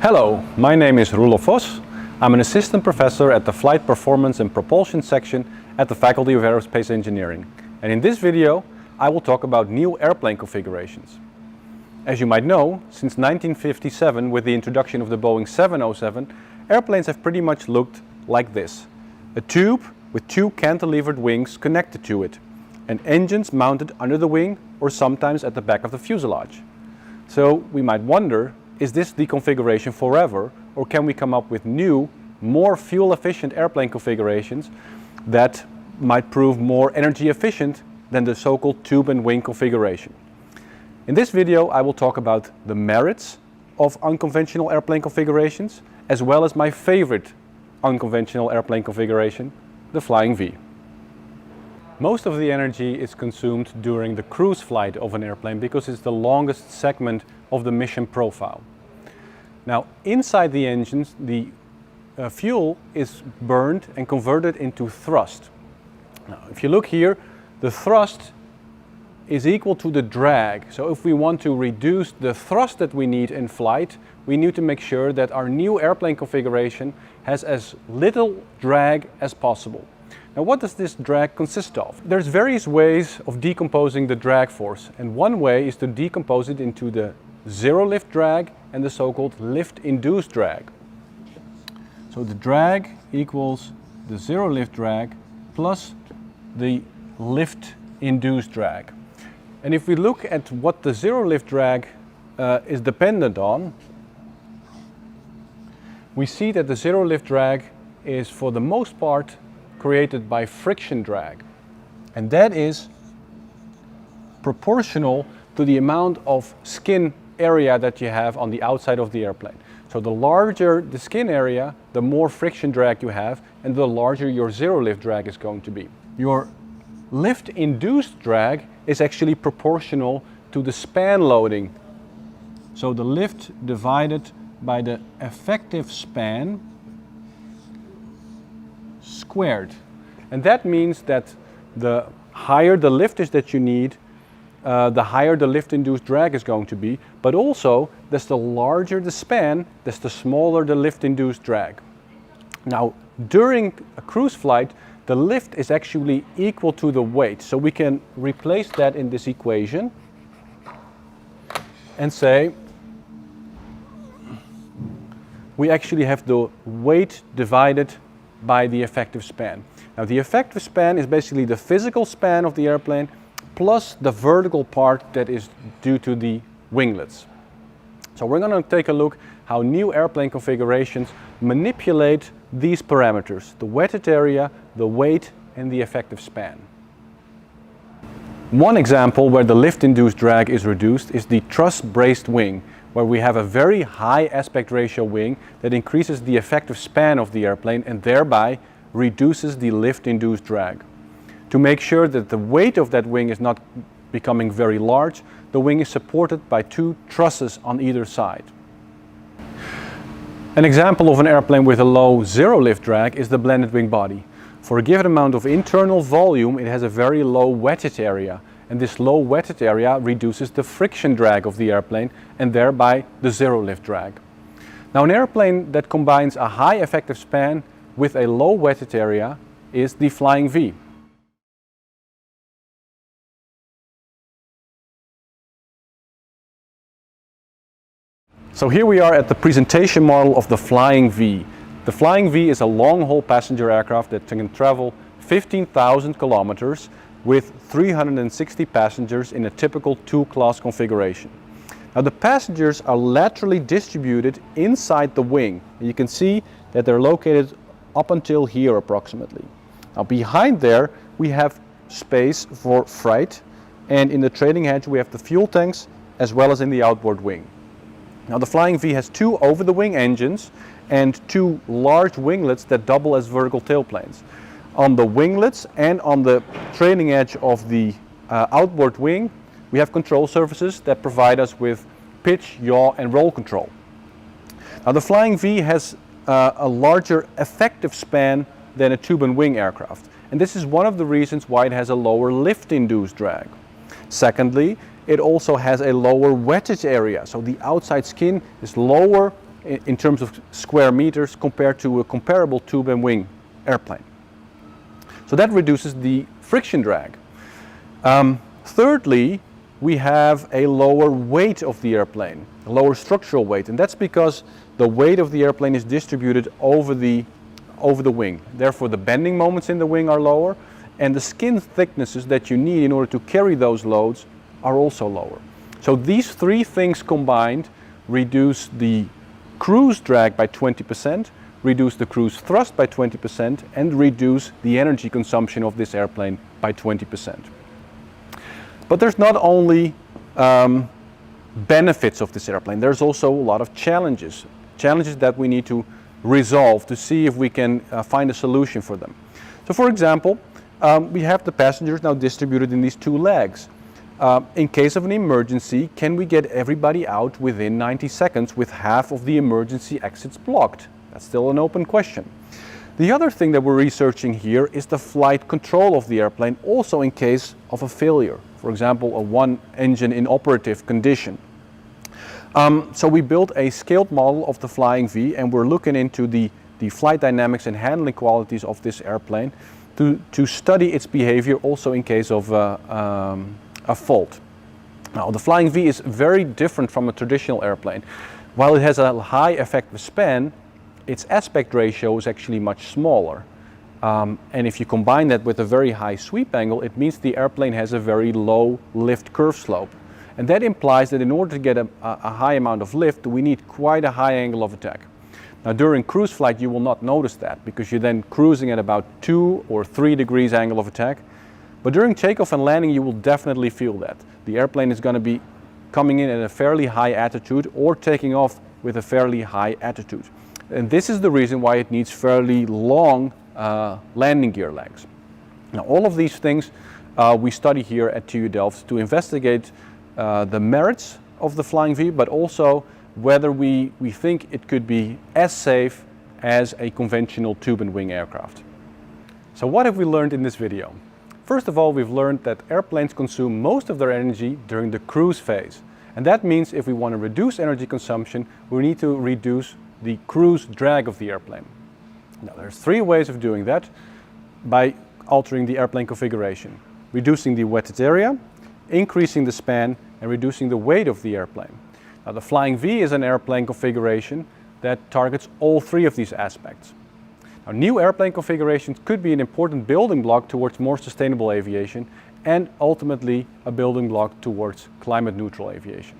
Hello, my name is Roelof Vos. I'm an assistant professor at the Flight Performance and Propulsion section at the Faculty of Aerospace Engineering. And in this video, I will talk about new airplane configurations. As you might know, since 1957, with the introduction of the Boeing 707, airplanes have pretty much looked like this. A tube with two cantilevered wings connected to it, and engines mounted under the wing or sometimes at the back of the fuselage. So we might wonder, is this the configuration forever, or can we come up with new, more fuel-efficient airplane configurations that might prove more energy efficient than the so-called tube and wing configuration? In this video, I will talk about the merits of unconventional airplane configurations, as well as my favorite unconventional airplane configuration, the Flying V. Most of the energy is consumed during the cruise flight of an airplane because it's the longest segment of the mission profile. Now, inside the engines, the fuel is burned and converted into thrust. Now, if you look here, the thrust is equal to the drag. So if we want to reduce the thrust that we need in flight, we need to make sure that our new airplane configuration has as little drag as possible. Now, what does this drag consist of? There's various ways of decomposing the drag force, and one way is to decompose it into the zero lift drag and the so-called lift-induced drag. So the drag equals the zero lift drag plus the lift-induced drag. And if we look at what the zero lift drag is dependent on, we see that the zero lift drag is for the most part created by friction drag. And that is proportional to the amount of skin area that you have on the outside of the airplane. So the larger the skin area, the more friction drag you have, and the larger your zero lift drag is going to be. Your lift-induced drag is actually proportional to the span loading. So the lift divided by the effective span squared. And that means that the higher the lift is that you need, the higher the lift-induced drag is going to be, but also, the larger the span, the smaller the lift-induced drag. Now, during a cruise flight, the lift is actually equal to the weight, so we can replace that in this equation and say we actually have the weight divided by the effective span. Now, the effective span is basically the physical span of the airplane plus the vertical part that is due to the winglets. So we're going to take a look how new airplane configurations manipulate these parameters: the wetted area, the weight, and the effective span. One example where the lift-induced drag is reduced is the truss-braced wing, where we have a very high aspect ratio wing that increases the effective span of the airplane and thereby reduces the lift-induced drag. To make sure that the weight of that wing is not becoming very large, the wing is supported by two trusses on either side. An example of an airplane with a low zero lift drag is the blended wing body. For a given amount of internal volume, it has a very low wetted area, and this low wetted area reduces the friction drag of the airplane and thereby the zero lift drag. Now, an airplane that combines a high effective span with a low wetted area is the Flying V. So here we are at the presentation model of the Flying V. The Flying V is a long-haul passenger aircraft that can travel 15,000 kilometers with 360 passengers in a typical two-class configuration. Now, the passengers are laterally distributed inside the wing. And you can see that they're located up until here approximately. Now, behind there we have space for freight, and in the trailing edge we have the fuel tanks as well as in the outboard wing. Now, the Flying V has two over-the-wing engines and two large winglets that double as vertical tailplanes. On the winglets and on the trailing edge of the outboard wing, we have control surfaces that provide us with pitch, yaw, and roll control. Now, the Flying V has a larger effective span than a tube and wing aircraft, and this is one of the reasons why it has a lower lift-induced drag. Secondly, it also has a lower wettage area, so the outside skin is lower in terms of square meters compared to a comparable tube and wing airplane. So that reduces the friction drag. Thirdly, we have a lower weight of the airplane, a lower structural weight, and that's because the weight of the airplane is distributed over the wing. Therefore, the bending moments in the wing are lower, and the skin thicknesses that you need in order to carry those loads are also lower. So these three things combined reduce the cruise drag by 20%, reduce the cruise thrust by 20%, and reduce the energy consumption of this airplane by 20%. But there's not only benefits of this airplane, there's also a lot of challenges that we need to resolve to see if we can find a solution for them. So for example, we have the passengers now distributed in these two legs. In case of an emergency, can we get everybody out within 90 seconds with half of the emergency exits blocked? That's still an open question. The other thing that we're researching here is the flight control of the airplane, also in case of a failure. For example, a one engine inoperative condition. So we built a scaled model of the Flying V, and we're looking into the flight dynamics and handling qualities of this airplane to study its behavior also in case of a fault. Now, the Flying V is very different from a traditional airplane. While it has a high effective span, its aspect ratio is actually much smaller. And if you combine that with a very high sweep angle, it means the airplane has a very low lift curve slope. And that implies that in order to get a high amount of lift, we need quite a high angle of attack. Now during cruise flight you will not notice that because you're then cruising at about 2 or 3 degrees angle of attack. But during takeoff and landing you will definitely feel that. The airplane is going to be coming in at a fairly high altitude or taking off with a fairly high altitude. And this is the reason why it needs fairly long landing gear legs. Now all of these things we study here at TU Delft to investigate the merits of the Flying V, but also whether we think it could be as safe as a conventional tube and wing aircraft. So what have we learned in this video? First of all, we've learned that airplanes consume most of their energy during the cruise phase. And that means if we want to reduce energy consumption, we need to reduce the cruise drag of the airplane. Now there's 3 ways of doing that by altering the airplane configuration. Reducing the wetted area, increasing the span, and reducing the weight of the airplane. Now the Flying V is an airplane configuration that targets all 3 of these aspects. Now, new airplane configurations could be an important building block towards more sustainable aviation and ultimately a building block towards climate neutral aviation.